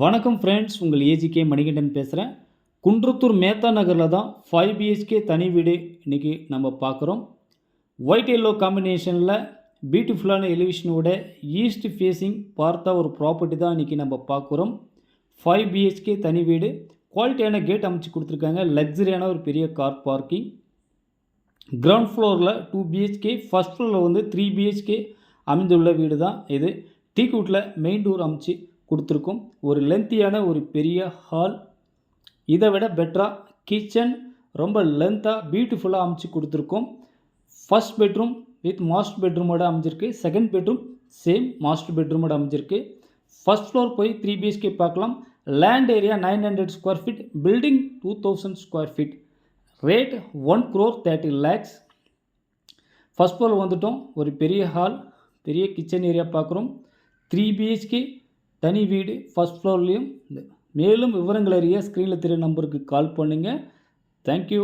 வணக்கம் ஃப்ரெண்ட்ஸ், உங்கள் ஏஜிகே மணிகண்டன் பேசுகிறேன். குன்றத்தூர் மேத்தா நகரில் தான் 5 பிஹெச்கே தனி வீடு இன்றைக்கி நம்ம பார்க்குறோம். ஒயிட் எல்லோ காம்பினேஷனில் பியூட்டிஃபுல்லான எலிவேஷனோட ஈஸ்ட் ஃபேஸிங் பார்த்தா ஒரு ப்ராப்பர்ட்டி தான் இன்றைக்கி நம்ம பார்க்குறோம். 5 பிஹெச்கே தனி வீடு, குவாலிட்டியான கேட் அமைச்சு கொடுத்துருக்காங்க. லக்ஸரியான ஒரு பெரிய கார் பார்க்கிங். கிரவுண்ட் ஃப்ளோரில் 2 பிஹெச்கே, ஃபஸ்ட் ஃப்ளோரில் வந்து 3 பிஹெச்கே அமைந்துள்ள வீடு தான் இது. டீக்வுட்டில் மெயின் டோர் அமைச்சு கொடுத்துருக்கோம். ஒரு லென்த்தியான ஒரு பெரிய ஹால், இதை விட பெட்டராக கிச்சன் ரொம்ப லென்த்தாக பியூட்டிஃபுல்லாக அமைச்சு கொடுத்துருக்கோம். ஃபஸ்ட் பெட்ரூம் வித் மாஸ்டர் பெட்ரூமோட அமைஞ்சிருக்கு. செகண்ட் பெட்ரூம் சேம் மாஸ்டர் பெட்ரூமோட அமைஞ்சிருக்கு. ஃபஸ்ட் ஃப்ளோர் போய் 3 பிஹெச்கே பார்க்கலாம். Land area 900 square feet, building 2000 square feet, rate 1,30,00,000. First floor வந்துட்டோம். ஒரு பெரிய ஹால், பெரிய கிச்சன் ஏரியா பார்க்குறோம். 3 பிஹெச்கே தனி வீடு ஃபஸ்ட் ஃப்ளோர்லேயும். மேலும் விவரங்கள் அறிய ஸ்க்ரீனில் தெரிய நம்பருக்கு கால் பண்ணுங்கள். தேங்க்யூ.